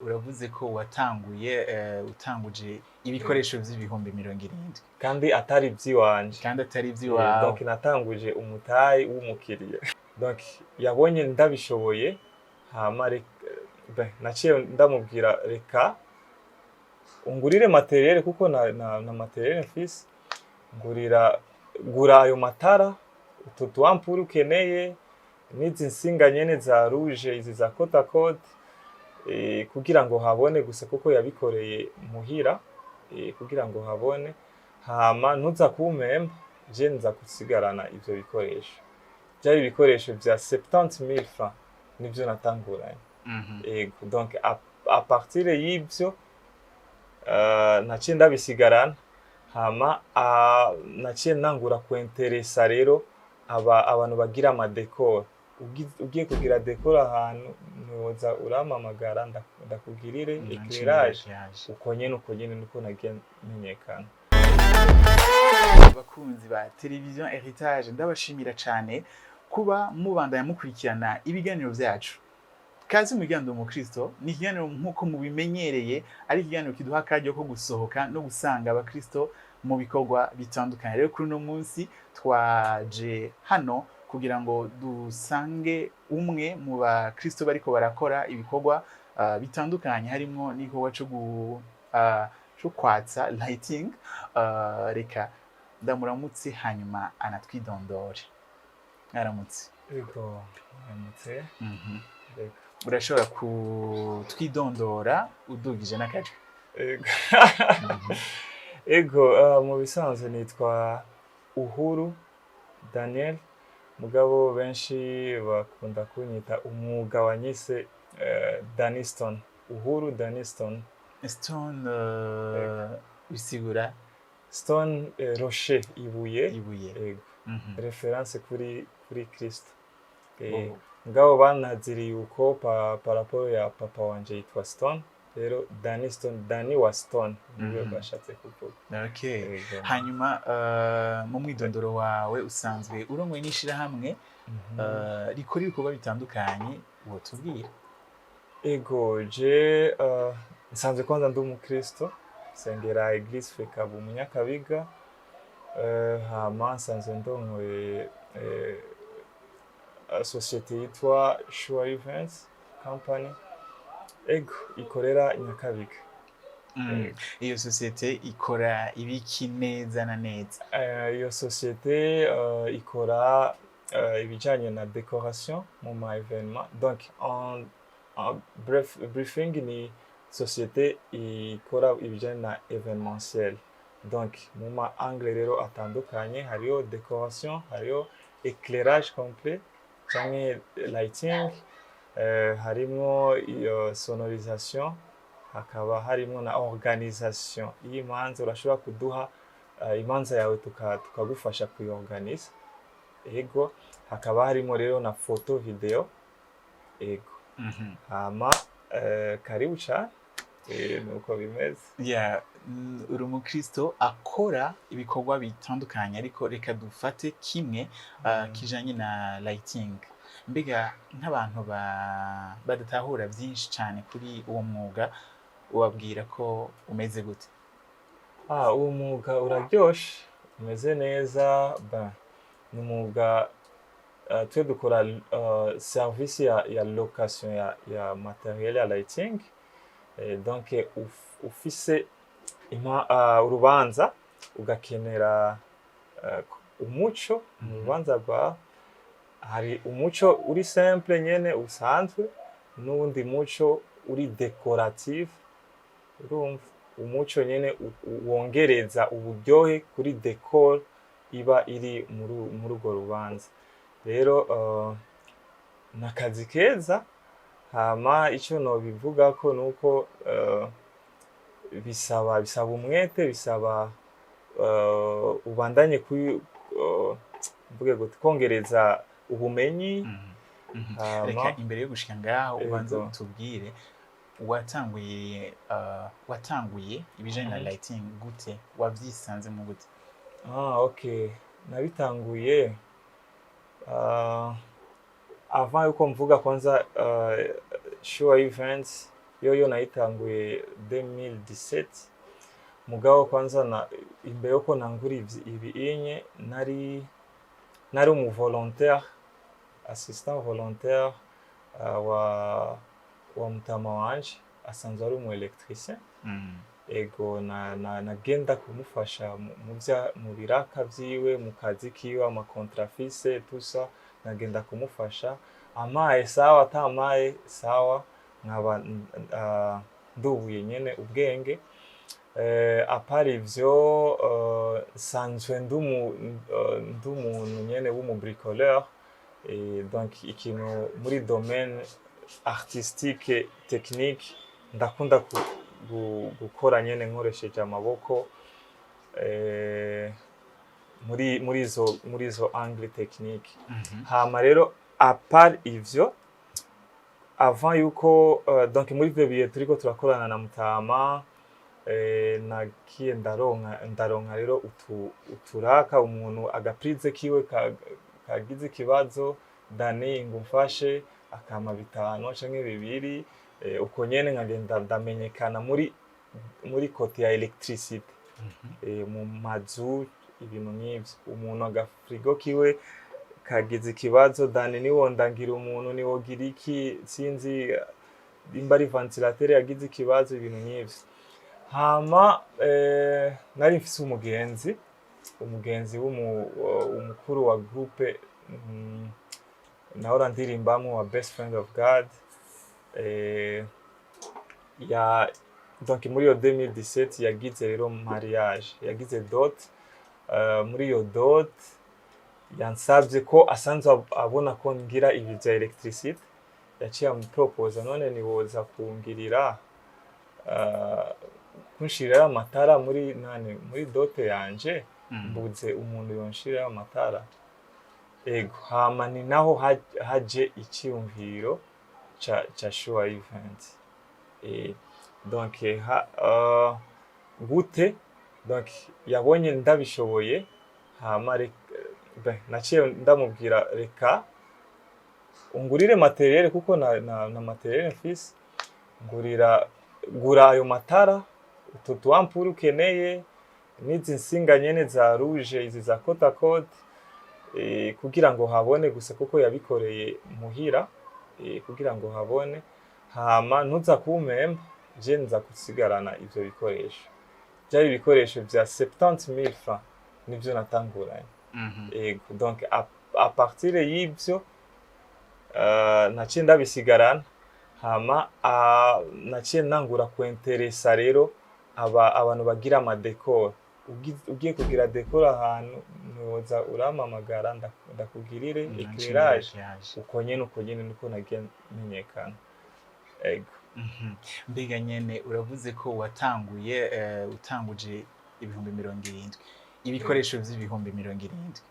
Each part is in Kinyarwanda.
uravuze ko utanguje ibikoresho vy'ibihumbi 70 kandi atari ivy'iwanje, kandi atari ivy'iwawe. donc natanguje umutahe w'umukiriya, donc yabonye ndabishoboye, hama naciye ndamubwira reka ungurire materiel kuko na materiel mfise, gura ayo matara, utu tuampuru ukeneye, n'izi nsinga nyene za rouge, izi za côte à côte, kugira ngo habone gusa kuko yabikoreye muhira, kugira ngo habone, hama ntuza kumpemba, je nza gusigarana ivyo bikoresho. Byari ibikoresho vya 70,000 francs nivyo natanguranye. Ego, donc à partir y'ivyo naciye ndabisigarana, hama naciye nangura kuinteresa rero abantu bagira amadekora. Ugiye kugira dekora ahantu ntiwoza urampamagara ndakugirire éclairage, uko nyene niko nagiye menyekana. Abakunzi ba televiziyo Heritage ndabashimira cyane kuba mubandanya mukurikirana ibiganiro vyacu. Kazi mu Kiganiro Umukristo ni ikiganiro nk'uko mubimenyereye, ari ikiganiro kiduha akaryo ko gusohoka no gusanga abakristo mu bikorwa bitandukanye. Rero kuri uno munsi twaje hano kugira ngo dusange umwe mu bakristo bariko barakora ibikorwa bitandukanye, harimo n'igikorwa cyo kwatsa lighting. Reka ndamuramutse hanyuma anatwidondore. Aramutse. Ego, aramutse. Urashobora kutwidondora udugije n'akaje? Ego, mu bisanzwe nitwa Uhuru Daniel, mugabo benshi bakunda kunyita umwuga wanyise Daniston. Uhuru Daniston. Stone bisigura Stone, rocher, ibuye. Ego. Reference kuri Kristo. Mugabo banaziriye uko par rapport ya papa wanje yitwa Stone, rero Daniston, Dani wa Stone niwe bashatse kuvuga. Okay. Hanyuma mu mwidondoro wawe usanzwe urongoye n'ishirahamwe rikora ibikorwa bitandukanye, wotubwira? Ego, je nsanzwe kwanza ndi umukristo, sengera Eglise Fekabu mu Nyakabiga, hama nsanzwe ndongoye societe yitwa Sure Events Company, ego ikorera Nyakabiga. Iyo societe ikora ibiki neza na neza? Iyo societe ikora ibijanye na décoration mu ma événement, donc en briefing ni societe ikora ibijanye na événementiel, donc mu ma angle rero atandukanye, hariyo décoration, hariyo éclairage complet canke lighting, harimo iyo sonorisation, hakaba harimo na organisation y'imanza. Urashobora kuduha imanza yawe tukagufasha kuyorganiza. Ego, hakaba harimo rero na photo video. Ego. Hama karibu cyane, nuko bimeze. Uri umukristo akora ibikorwa bitandukanye, ariko reka dufate kimwe kijanye na lighting. Mbega nk'abantu badatahura byinshi cyane kuri uwo mwuga, ubabwira ko umeze gute? Uwo mwuga uraryoshe, umeze neza, ni umwuga twe dukora service ya location ya materiel ya lighting. Donc ufise urubanza ugakenera umuco mu rubanza rwawe, hari umuco uri simple nyene usanzwe, n'undi muco uri decorative. Urumva umuco nyene wongereza uburyohe kuri decor iba iri muri urwo rubanza. Rero nakazi keza, hama icyo nobivuga ko nuko bisaba umwete, bisaba ubandanye mvuge gute kongereza ubumenyi. Reka imbere yo gushika ngaho ubanza utubwire watanguye ibijanye na lighting gute, wavyisanze mu gute? Okay, nabitanguye avant yuko mvuga kwanza Sure Events yoyo nayitanguye 2017. Mugabo kwanza imbere yuko nangura ibi inye nari umu volontaire, assistant volontaire wa mutama wanje asanzwe ari umu electricien. Ego nagenda kumufasha mu biraka vyiwe, mu kazi kiwe, ama contrafise tusa, nagenda kumufasha amaye sawa atamaye sawa, nkaba ndubuye nyene ubwenge. Apart ivyo sanzwe ndumuntu nyene w'umu bricoleur, donc ikintu muri domaine artistique technique ndakunda gukora nyene nkoresheje amaboko, muri izo angle technique. Hama rero apart ivyo, avant yuko donc muri ivyo bihe turiko turakorana na Mutama, nagiye ndaronka rero uturaka, umuntu agaprize kiwe kagize ikibazo, Dani ngumfashe akama 5 canke 2, uko nyene nkagenda ndamenyekana muri kote ya electricity, mu mazu, ibintu nk'ivyo. Umuntu agafrigo kiwe kagize ikibazo, Dani niwo ndangira umuntu, niwo gira iki, sinzi imba ari ventilateur yagize ikibazo, ibintu nk'ivyo. Hama nari mfise umugenzi w'umukuru wa groupe nahora ndirimbamwo wa Best Friend of God. Donc muri yo 2017 yagize rero mariage, yagize dot. Muri iyo dot yansabye ko asanzwe abona ko ngira ibi bya electricity, yaciye amupropose none niwoza kungirira kunshirira amatara muri dote yanje, mbuze umuntu yonshirira amatara. Ego hama ni naho haje icyumviro cha show event. Donc gute, donc yabonye ndabishoboye, hama naciye ndamubwira reka ungurire materiel, kuko na materiel mfise, gura ayo matara, utu ampure ukeneye, n'izi nsinga nyene za rouge, izi za côte à côte, kugira ngo habone gusa, kuko yabikoreye muhira, kugira ngo habone. Hama ntuza kumpemba, je nza kusigarana ivyo bikoresho. Byari ibikoresho vya 70,000 francs nivyo natanguranye. Ego donc a partir y'ivyo naciye ndabisigarana. Hama naciye nangura kuinteresa rero abantu bagira ama decor. Ugiye kugira decor ahantu, ntiwoza uramamagara ndakugirire éclairage, uko nyene niko nagiye menyekana. Ego. Mbega nyene uravuze ko utanguje 70,000, ibikoresho vy'ibihumbi 70,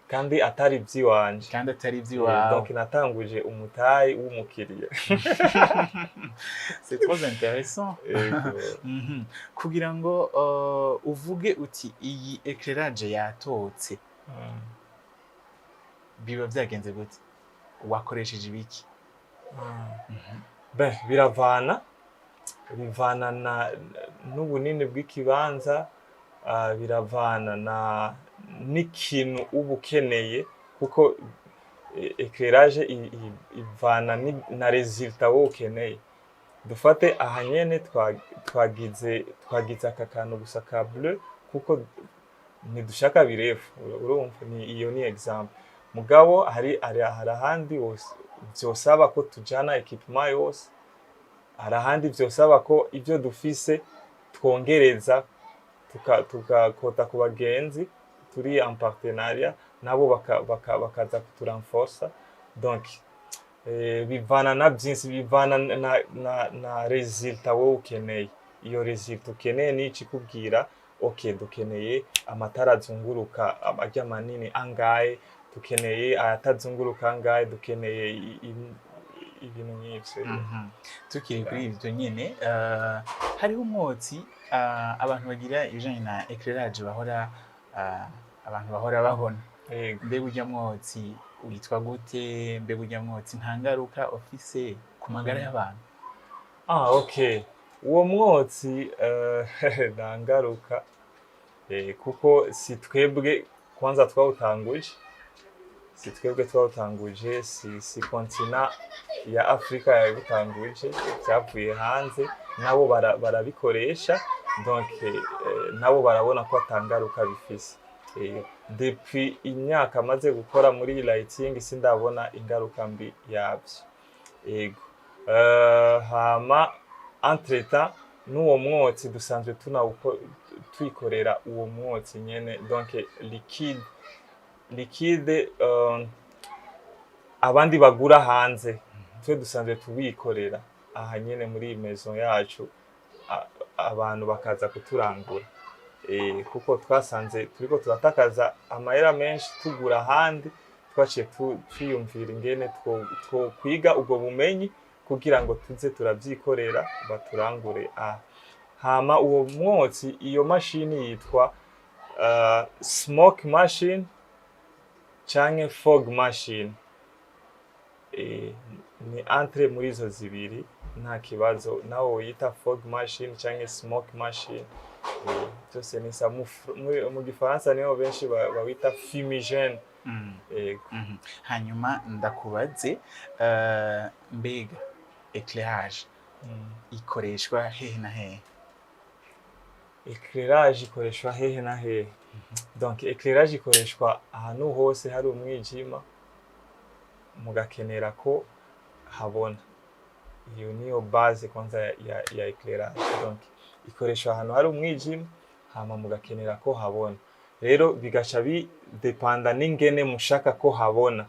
kandi atari vyiwanje, donc natanguje umutayi w'umukiriya. C'est trop intéressant. Kugira ngo uvuge uti iyi éclairage yatotse, biba vyagenze gute? Wakoresheje ibiki? Bivana n'ubunini bw'ikibanza, biravana n'ikintu uba ukeneye, kuko éclairage ivana na resultat wowe ukeneye. Dufate aha nyene twagize aka kantu gusa ka bleu, kuko ntidushaka birefu, urumva, iyo ni example. Mugabo hari ahandi vyosaba ko tujana equipement yose, hari ahandi vyosaba ko ivyo dufise twongereza, tukakota ku bagenzi turi en partenariat, nabo bakaza kuturenforcer. Donc bivana na byinshi, bivana na resultat wowe ukeneye. Iyo resultat ukeneye ni ikikubwira okay, dukeneye amatara azunguruka ajya manini angahe, dukeneye ayatazunguruka angahe, dukeneye ibintu nk'ivyo. Tukiri kuri ivyo nyene, hariho umwotsi abantu bagira ibijanye na éclairage abantu bahora babona. Mbega urya mwotsi witwa gute? Mbega urya mwotsi nta ngaruka ufise ku magara y'abantu? Okay. uwo mwotsi nta ngaruka kuko si twebwe kwanza twawutanguje, si kontina ya Afrika yabitanguje, byavuye hanze, nabo barabikoresha, donc nabo barabona ko atangaruka bifise. Depuis imyaka maze gukora muri lighting sindabona ingaruka mbi yabyo. Yego. Hama entretemps n'uwo mwotsi dusanzwe twikorera uwo mwotsi nyene, donc liquide abandi bagura hanze, twe dusanzwe tubikorera aha nyene muri maison yacu, abantu bakaza kuturangura. Kuko twasanze turiko turatakaza amahera menshi tugura ahandi, twaciye twiyumvira ingene two kwiga ubwo bumenyi kugira ngo tuze turavyikorera baturangure. Hama uwo mwotsi, iyo mashini yitwa smoke machine canke fog machine. Ni entre muri izo zibiri, nta kibazo. Nawo uyita fog machine canke smoke machine, byose ni sa mu gifaransa niho benshi bawita fumigène. Hanyuma ndakubaze, mbega éclairage ikoreshwa hehe na hehe? Éclairage ikoreshwa hehe na hehe? Donc éclairage ikoreshwa ahantu hose hari umwijima, mugakenera ko habona. Iyo niyo base kwanza ya éclairage. Donc ikoreshwa ahantu hari umwijima, hama mugakenera ko habona. Rero bigaca bidepanda n'ingene mushaka ko habona.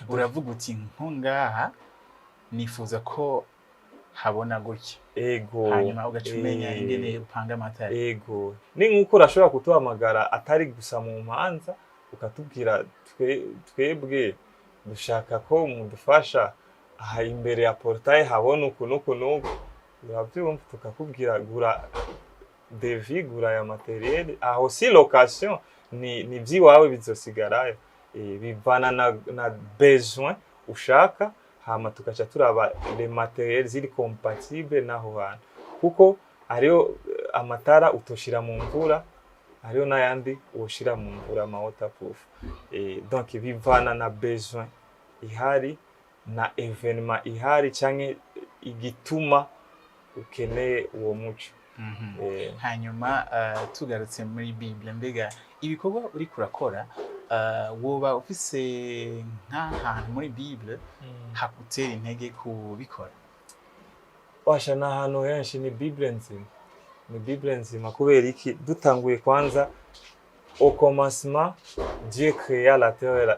Uravuga uti nko ngaha nifuza ko habona gutya. Ego. Hanyuma ugaca umenya ingene upanga amatara. Ego. Ni nkuko urashobora kutuhamagara atari gusa mu manza, ukatubwira twebwe dushaka ko mudufasha aha imbere ya portail habona uku nuku nuku. Urabyumva, tukakubwira gura devis, gura ya materiel. Aho si location ni vyiwawe bizosigarayo. Bivana na besoin ushaka, hama tukaca turaba les matériels ziri compatible naho hantu. Kuko ariyo amatara utoshira mu mvura, ariyo nayandi ushira mu mvura ma waterproof. Donc bivana na besoin ihari na evenement ihari canke igituma ukeneye uwo muco. Hanyuma tugarutse muri Bible, mbega ibikorwa uri kurakora woba ufise nk'ahantu muri Bible hakutera intege kubikora? Washa n'ahantu henshi, ni Bible nzima. Ni Bible nzima kubera iki? Dutanguye kwanza, au commencement Dieu créa la terre.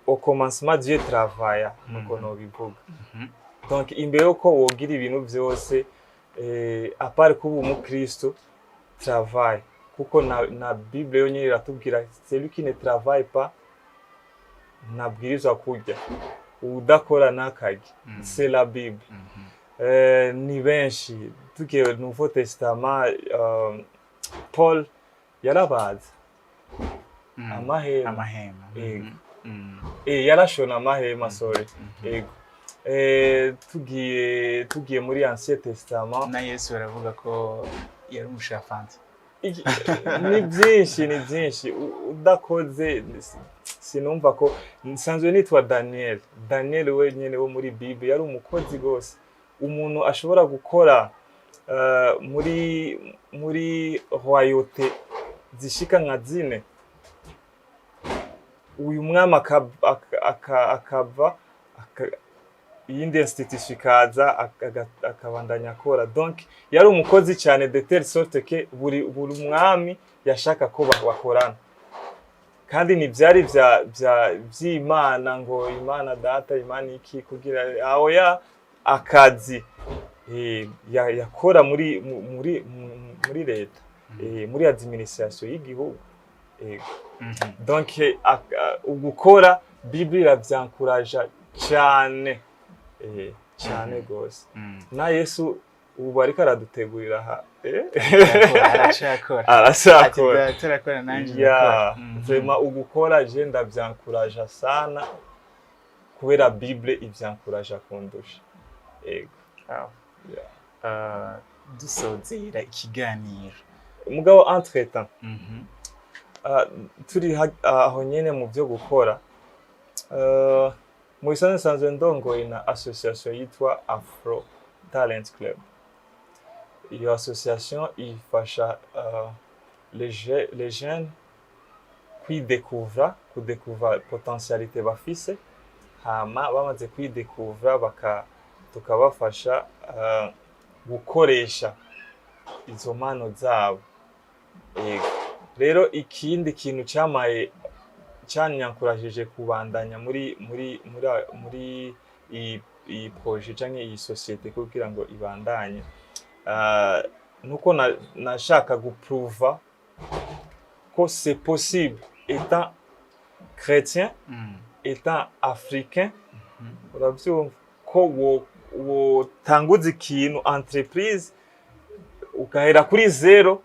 Au commencement Dieu travailla, nuko no bivuga. Donc imbere yuko wogira ibintu byose, à part kuba umukristo, travail. Kuko na Bible yonyine iratubwira celui qui ne travaille pas nabwirizwa kurya, udakora nakarya. C'est la Bible. Ni benshi tugiye Nouveau Testament, Paul yarabaza amahema. Yarashona amahema, sorry. Tugiye muri Ancien Testament, na Yesu baravuga ko yari umushafanzi. Ni byinshi udakoze. Sinumva ko nsanzwe nitwa Daniel wenyene wo muri Bible yari umukozi gose. Umuntu ashobora gukora muri royauté zishika nka zine. Uyu mwami akava iyindi institution ikaza akabandanya akora. Donc yari umukozi cyane de telle sorte que buri mwami yashaka ko bakorana. Kandi ni byari by'Imana, ngo Imana data, Imana iki, kugira aho ya akazi yakora muri leta, muri administration y'igihugu. Donc ugukora Bible iravyankuraja cyane, cyane gose. Na Yesu ubu ariko aradutegurira aha. Arashakora. Turakora nanje ndakora. Vraiment ugukora je ndavyankuraja sana kubera Bible ivyankuraja kundusha. Ego. dusozera ikiganiro. mugabo entre temps Mhm. turi aho nyene mu byo gukora mu bisanzwe nsanzwe ndongoye na association yitwa Afro Talent Club. Iyo association ifasha les jeunes kudekuvra potentialité bafise, hama bamaze kwidekuvra tukabafasha gukoresha izo mpano zabo. Rero ikindi kintu cyanyankurajije kubandanya muri iyi projet canke iyi societe kugira ngo ibandanye, nuko nashaka guprouva ko c'est possible étant chrétien, étant africain, uravyumva ko wotanguza ikintu entreprise ugahera kuri zero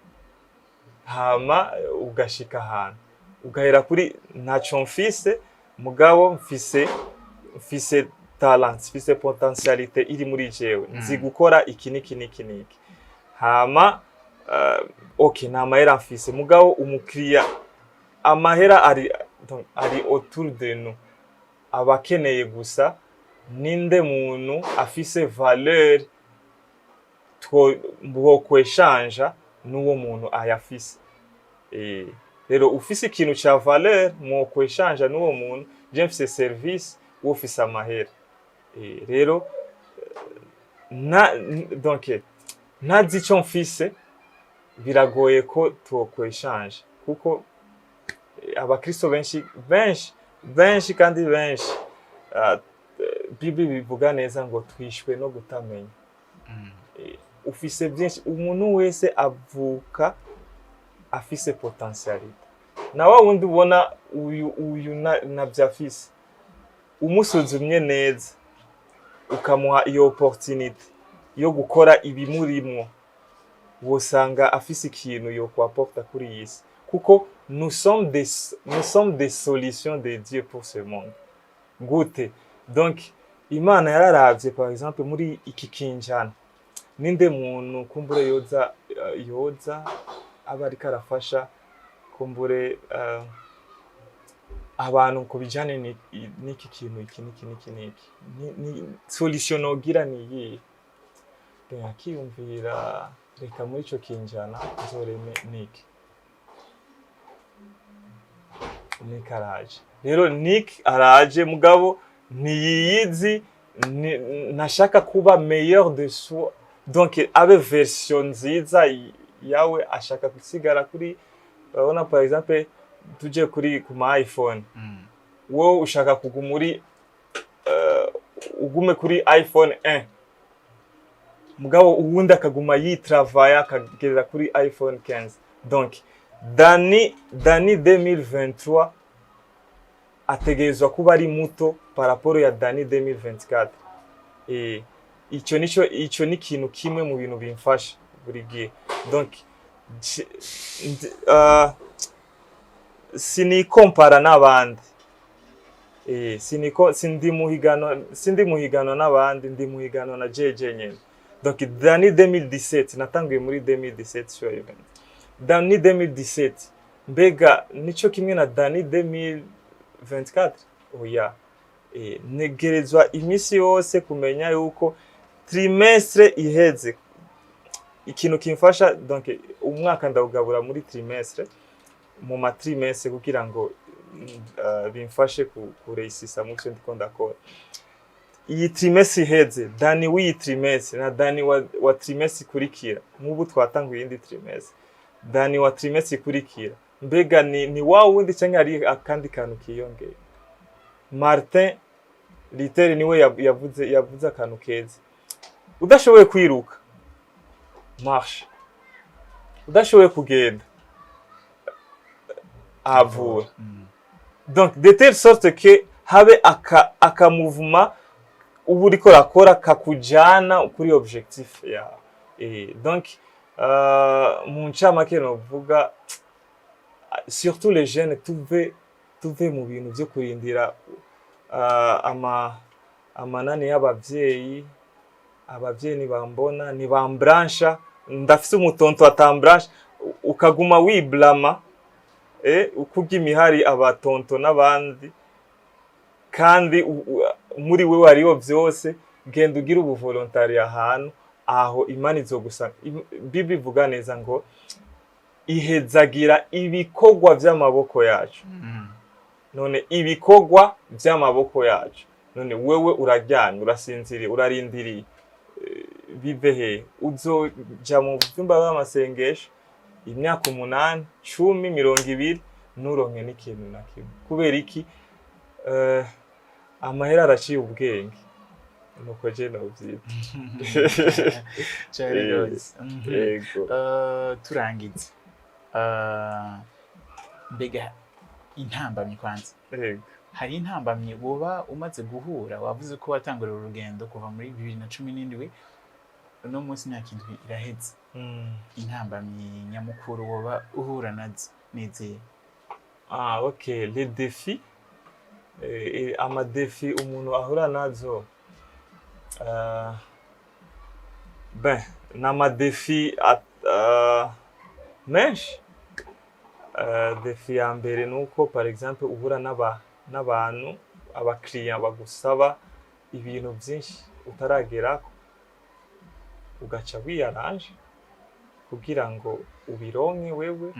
hama ugashika ahantu, ugahera kuri ntaco mfise mugabo mfise talent, mfise potentialité iri muri jewe, nzi gukora iki niki hama okay nta mahera mfise mugabo umukiriya amahera ari autour de nous, abakeneye gusa ninde muntu afise valeur twokweshanja n'uwo muntu ayafise. Rero ufise ikintu ca valeur mwokweshanja n'uwo muntu, je mfise service wo ufise amahera. Rero donc ntazi ico mfise biragoye ko twokweshanja, kuko abakristo benshi kandi benshi Bible bivuga neza ngo twishwe no kutamenya. Ufise byinshi, umuntu wese avuka afise potentialité, na wa wundi ubona uyu navyo afise, umusuzumye neza ukamuha iyo opportunité yo gukora ibimurimwo, wosanga afise ikintu yo kwaporta kuri iyi si, kuko nous sommes des solutions de Dieu pour ce monde. Gute? Donc Imana yararavye par exemple muri iki kinjana, ninde muntu kumbure yoza aba ariko arafasha kumbure abantu ku bijanye n'iki kintu iki ni solution nogira ni iyi. Akiyumvira reka muri ico kinjana nzoreme niki araje. Rero Nick araje mugabo ntiyiyizi, nashaka kuba meilleur de soi, donc abe version nziza yawe, ashaka gusigara kuri, urabona par exemple tuje ku ma iPhone, wowe ushaka ugume kuri iPhone 1 mugabo uwundi akaguma yitravaya akagerera kuri iPhone 15. Donc Dani 2023 ategerezwa kuba ari muto par rapport ya Dani 2024. Ico ni ikintu kimwe mu bintu bimfasha buri gihe. Donc sinikompara n'abandi, sindi muhigano n'abandi, ndi muhigano na jeje nyene. Donc Dani 2017 natanguye muri 2017 sur event. Dani 2017 mbega nico kimwe na Dani 2024? Oya. Negerezwa imisi yose kumenya yuko trimestre iheze. Ikintu kimfasha, donc umwaka ndawugabura muri trimestre, mu matrimestre kugira ngo bimfashe kureisisa mu cyo ndiko ndakora. Iyi trimestre iheze, Dani w'iyi trimestre na Dani wa trimestre ikurikira, nk'ubu twatanguye indi trimestre, Dani wa trimestre ikurikira, mbega ni wa wundi canke ari akandi kantu kiyongeye. Martin Luther niwe yavuze akantu keza, udashoboye kwiruka marche, udashoboye kugenda avura. Donc de telle sorte que habe aka mouvement ubu uriko rakora kakujana kuri objectif ya. Donc mu ncamake novuga surtout les jeunes tuve mu bintu byo kurindira amanani y'abavyeyi, abavyeyi ntibambona ntibambrancha ndafise umutonto atambrancha ukaguma wiblama ukubye imihari abatonto n'abandi kandi muri we wariyo vyose genda ugira ubuvolontari ahantu aho Imana izogusa Bible ivuga neza ngo ihezagira ibikorwa vy'amaboko yacu none ibikorwa vy'amaboko yacu none wewe uraryamye urasinziriye urarindiriye bive he uzoja mu vyumba by'amasengesho imyaka 8 10 20 nuronke n'ikintu na kimwe kubera iki amahera araciye ubwenge nuko je novyita turangize mbega intambamyi kwanza hari intambamyi woba umaze guhura wavuze ko watangurira urugendo kuva muri 2017 no munsi nta kintu iraheze intambamyi nyamukuru woba uhura nazo nizeye okay les défis ama défis umuntu ahura nazo n'ama défis menshi défi ya mbere nuko par exemple uhura n'abantu abakiriya bagusaba ibintu byinshi utarageraho ugaca wiyaranje kugira ngo ubironke wewe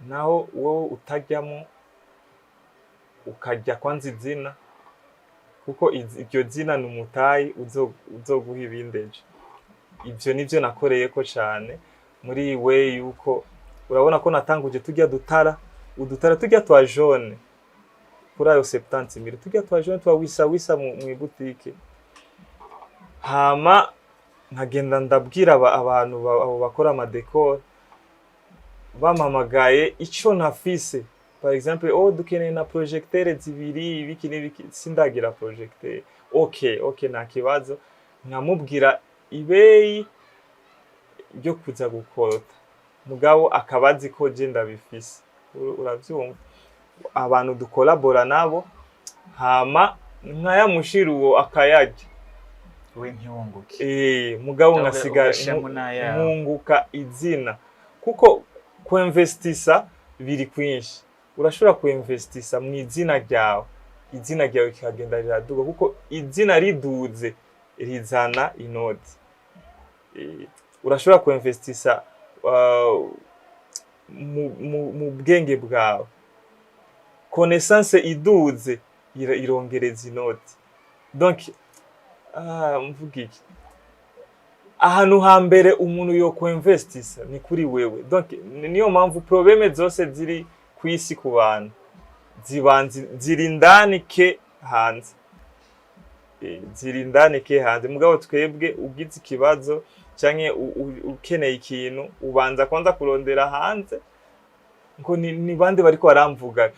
naho wowe utajyamo ukajya kwanza izina kuko iryo zina numutayi uzoguha ibindeje ivyo nivyo nakoreye ko cyane muri we yuko urabona ko natanguje tujya udutara tujya twa jaune kuri ayo 70,000 tujya twa jaune twa wisa mu boutique hama nkagenda ndabwira abantu bakora ama decor bamamagaye ico ntafise par exemple dukeneye na projecteur zibiri ibiki sindagira projecteur okay nta kibazo nkamubwira ibeyi ryo kuza gukota mugabo akabazi ko je ndabifise uravyumva abantu dukolabora nabo hama nkayamushira uwo akayarya we ntiwunguke mugabo ngasiga nkunguka izina kuko kuinvestisa biri kwinshi urashobora kuinvestisa mu izina ryawe kikagenda riraduga kuko izina riduze rizana inoti urashobora kuinvestisa mu bwenge bwawe connaissance iduze irongereza inoti donc mvuga iki ahantu hambere umuntu yo kuinvestisa ni kuri wewe donc niyo mpamvu probleme zose ziri kwisi ku bantu zirindani ke hanze mugabo twebwe ugize ikibazo canke ukeneye ikintu ubanza kwanza kurondera hanze ngo ni bande bariko baramvuga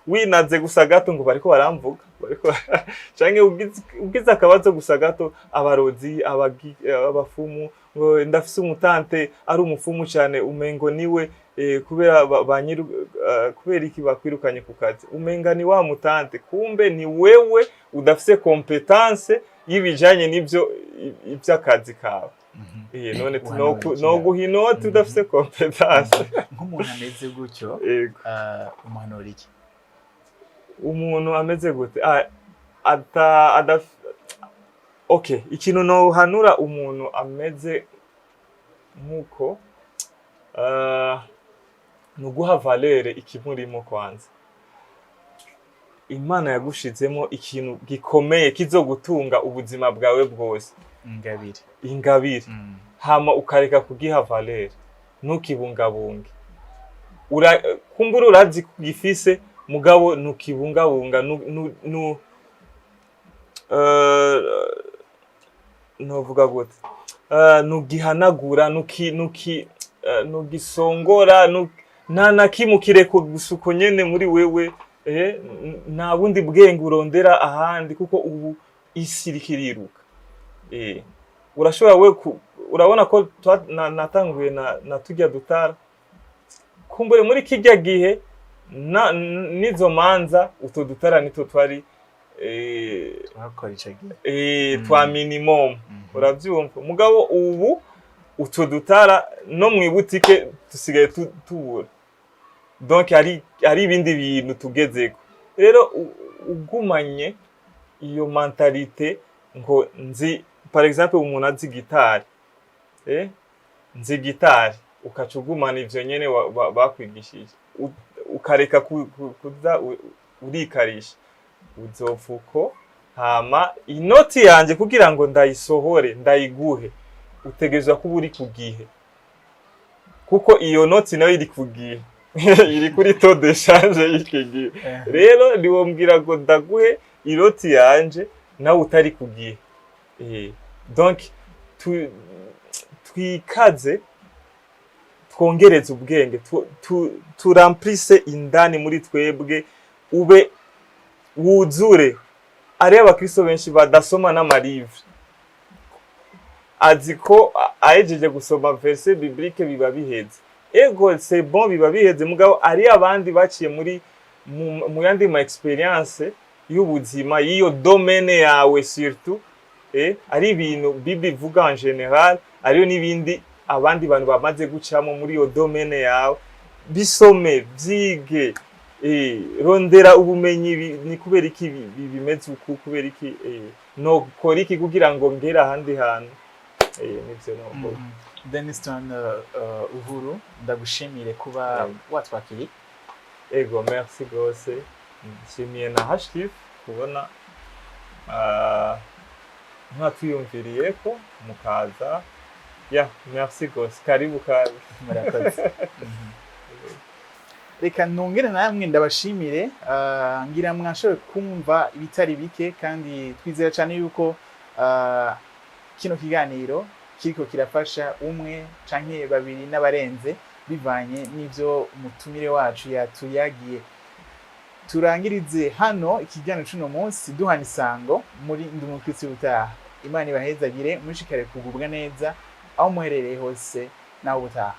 winaze gusa gato ngo bariko baramvuga canke ugize akabazo gusa gato abarozi abafumu ngo ndafise umutante ari umufumu cyane umengo niwe kubera kubera iki bakwirukanye ku kazi umenga ni wa mutante kumbe ni wewe udafise competence y'ibijanye n'ivyo ivy'akazi kawe none no guhinota udafise competence nk'umuntu ameze gutyo umuhanura iki umuntu ameze gute okay ikintu no hanura umuntu ameze nkuko nuguha valeur ikimurimo kwanza Imana yagushizemo ikintu gikomeye kizogutunga ubuzima bwawe bwose ingabire hama ukareka kugiha valeur ntukibungabunge kumbura urazi kugifise mugabo ntukibungabunga novuga gute nugihanagura nugisongora nta kimukire ko gusuko nyene muri wewe nta bundi bwenge urondera ahandi kuko ubu isi rikiriruka urashobora urabona ko natanguye na tujya dutara kumbure muri kijya gihe nizo manza uto dutara nito twari bakora ico gihe twa minimum uravyumva mugabo ubu utwo dutara no mwibutike tusigaye tubura donc ari ibindi bintu tugezeko rero ugumanye iyo mentalite ngo nzi par exemple umuntu azi gitari nzi gitari ukacugumana ivyo nyene bakwigishije ukareka kuza urikarisha uzopfuko hama inoti yanje kugira ngo ndayisohore ndayiguhe utegezwa kuba uri kugihe kuko iyo noti nayo iri kugihe iri kuri taux de change y'ikigihe rero niwombwira ngo ndaguhe inoti yanje nawe utari kugihe donc twikaze twongereze ubwenge turamplise indani muri twebwe ube wuzure ari abakristo benshi badasoma n'amarivre aziko ahejeje gusoma verset biblique biba biheze ego c'est bon biba biheze mugabo ari abandi baciye mu yandi ma experience y'ubuzima yiyo domaine yawe surtout ari ibintu bibi vuga en general ariyo nibindi abandi bantu bamaze gucamo muri iyo domaine yawe bisome vyige rondera ubumenyi ni kubera iki bimeze uku kubera iki no kora iki kugira ngo ngera ahandi hantu nivyo no Denniston Uhuru ndagushimire kuba watwakiriye ego merci gose nshimiye na HTF kubona mwatwiyumviriye ko mukaza merci gose karibu murakoze reka nongere namwe ndabashimire ngira mwashoboye kumva ibitari bike kandi twizera cyane yuko kino kiganiro kiriko kirafasha umwe canke babiri n'abarenze bivanye n'ivyo umutumire wacu yatuyagiye turangirize hano ikiganiro c'uno munsi duhana isango muri Ndi Umukristo utaha Imana ibahezagire mushikare kugubwa neza aho muherereye hose naho ubutaha